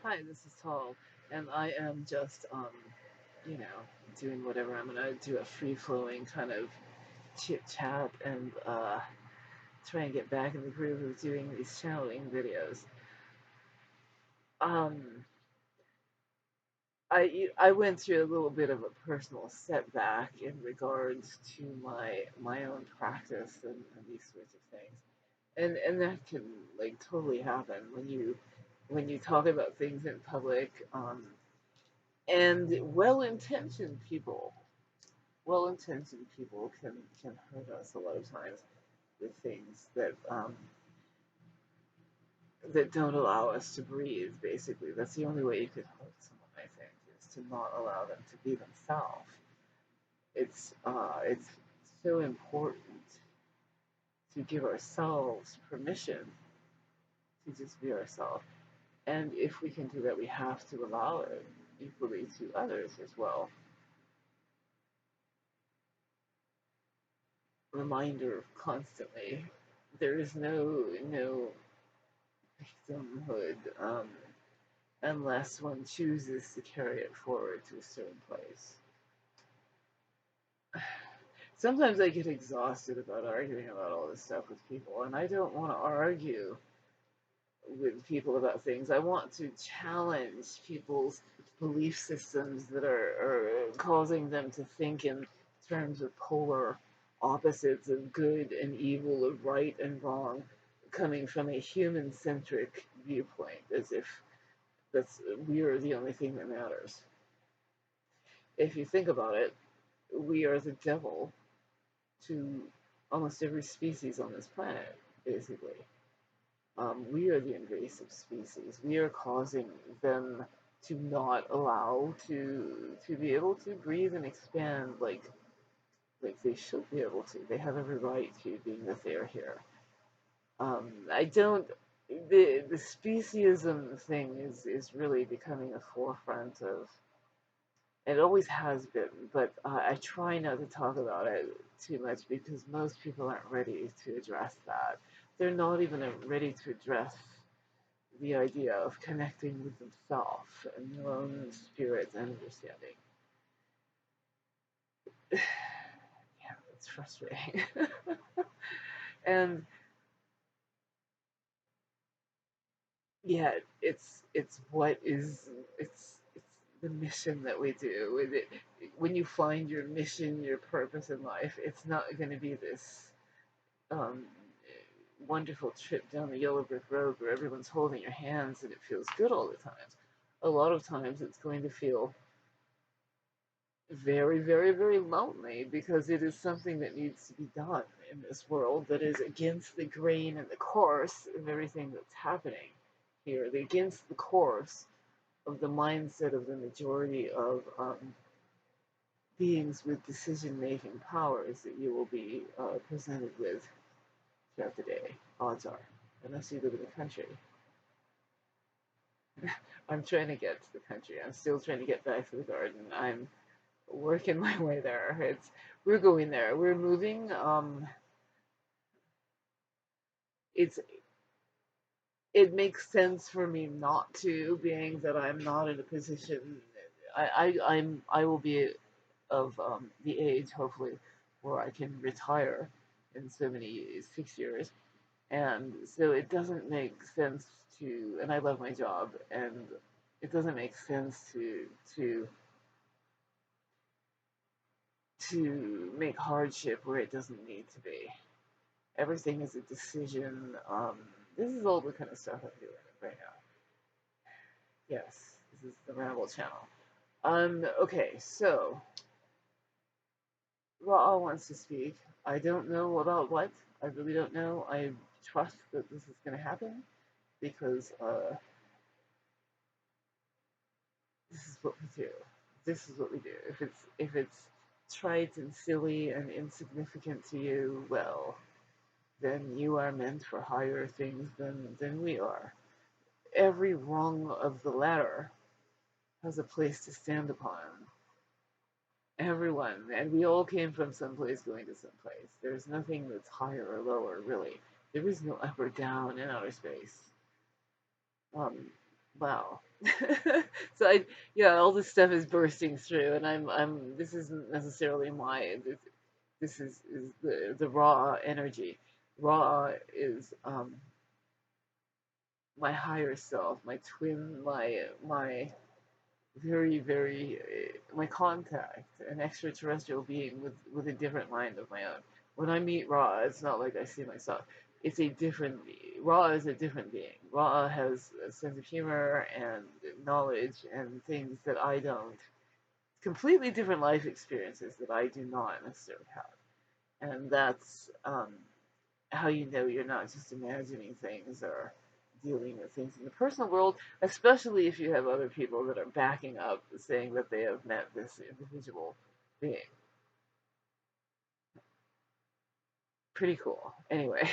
Hi, this is Tall, and I am just, you know, doing whatever. I'm gonna do a free-flowing kind of chit chat and try and get back in the groove of doing these channeling videos. Um, I went through a little bit of a personal setback in regards to my own practice and these sorts of things, and that can like totally happen when you talk about things in public. And well-intentioned people can hurt us a lot of times with things that don't allow us to breathe. Basically, that's the only way you could hurt someone. I think is to not allow them to be themselves. It's so important to give ourselves permission to just be ourselves. And if we can do that, we have to allow it equally to others as well. Reminder constantly. There is no victimhood unless one chooses to carry it forward to a certain place. Sometimes I get exhausted about arguing about all this stuff with people, and I don't want to argue with people about things. I want to challenge people's belief systems that are causing them to think in terms of polar opposites of good and evil, of right and wrong, coming from a human centric viewpoint, as if that's we are the only thing that matters. If you think about it, we are the devil to almost every species on this planet, basically. We are the invasive species. We are causing them to not allow to be able to breathe and expand like they should be able to. They have every right to, being that they are here. I don't. The speciesism thing is really becoming a forefront of. It always has been, but I try not to talk about it too much because most people aren't ready to address that. They're not even ready to address the idea of connecting with themselves and their own spirit and understanding. Yeah, it's frustrating. And yeah, it's what is it's the mission that we do with it. When you find your mission, your purpose in life, it's not going to be this um, wonderful trip down the yellow brick road where everyone's holding your hands and it feels good all the time. A lot of times it's going to feel very, very, very lonely because it is something that needs to be done in this world that is against the grain and the course of everything that's happening here, against the course of the mindset of the majority of beings with decision making powers that you will be presented with throughout the day. Odds are, unless you live in the country. I'm trying to get to the country. I'm still trying to get back to the garden. I'm working my way there. It's we're going there. We're moving. It's it makes sense for me not to, being that I'm not in a position. I will be of the age, hopefully, where I can retire in so many 6 years, and so it doesn't make sense to. And I love my job, and it doesn't make sense to to make hardship where it doesn't need to be. Everything is a decision. This is all the kind of stuff I'm doing right now. Yes, this is the Ramble channel. Okay, so Ra'a wants to speak. I don't know about what. I really don't know. I trust that this is going to happen because this is what we do. This is what we do. If it's trite and silly and insignificant to you, well, then you are meant for higher things than we are. Every rung of the ladder has a place to stand upon. Everyone, and we all came from someplace going to someplace. There's nothing that's higher or lower, really. There is no up or down in outer space. Um, Wow. So yeah, all this stuff is bursting through, and this isn't necessarily this is the raw energy. Raw is my higher self, my twin, my very very my contact, an extraterrestrial being with a different mind of my own. When I meet Ra, it's not like I see myself. It's a different Ra is a different being. Ra has a sense of humor and knowledge and things that I don't. Completely different life experiences that I do not necessarily have, and that's how you know you're not just imagining things or dealing with things in the personal world, especially if you have other people that are backing up saying that they have met this individual being. Pretty cool. Anyway,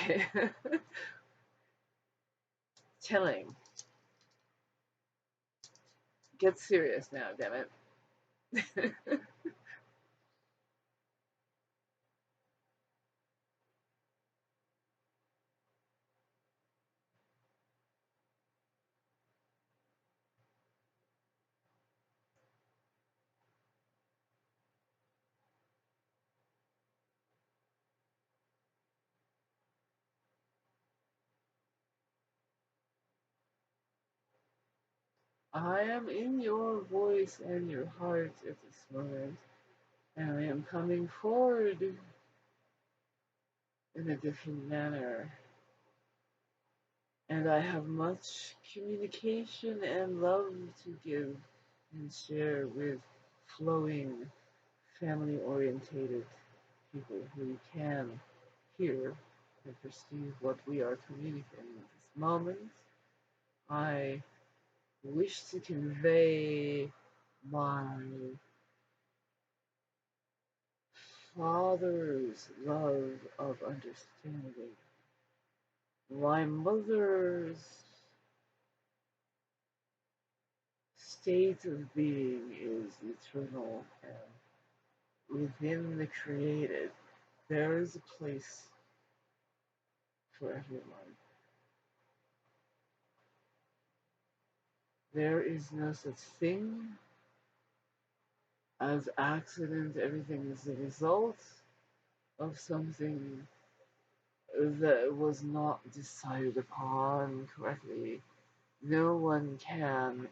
chilling. Get serious now, damn it. I am in your voice and your heart at this moment, and I am coming forward in a different manner. And I have much communication and love to give and share with flowing, family orientated people who can hear and perceive what we are communicating at this moment. I wish to convey my father's love of understanding, my mother's state of being is eternal, and within the created, there is a place for everyone. There is no such thing as accident. Everything is the result of something that was not decided upon correctly. No one can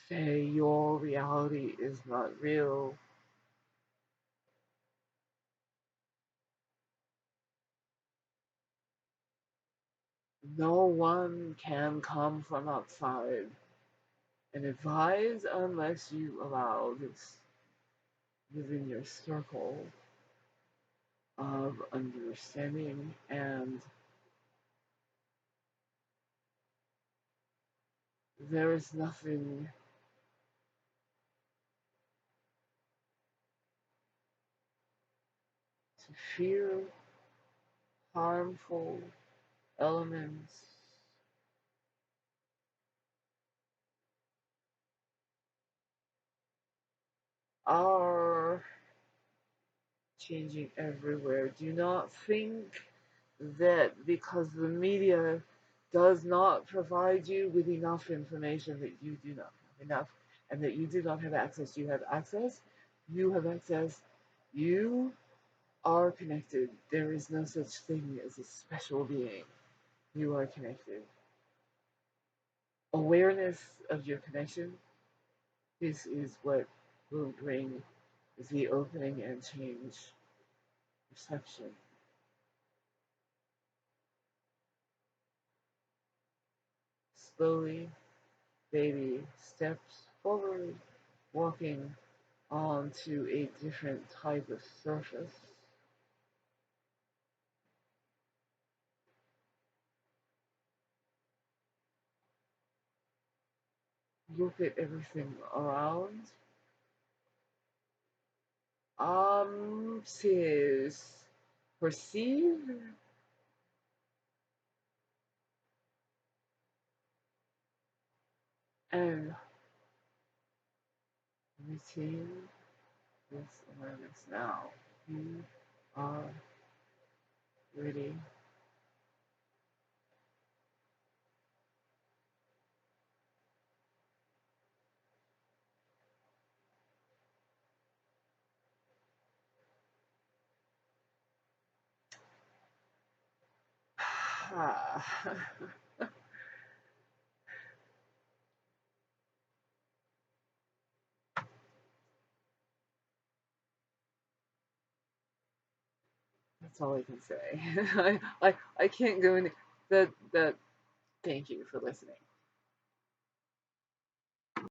say your reality is not real. No one can come from outside and advise unless you allow this within your circle of understanding, and there is nothing to fear. Harmful elements are changing everywhere. Do not think that because the media does not provide you with enough information that you do not have enough, and that you do not have access. You have access. You have access. You are connected. There is no such thing as a special being. You are connected. Awareness of your connection. This is what will bring the opening and change perception. Slowly, baby steps forward, walking onto a different type of surface. Look at everything around. Says perceive and retain this awareness now. You are ready. That's all I can say. I can't go into that. Thank you for listening.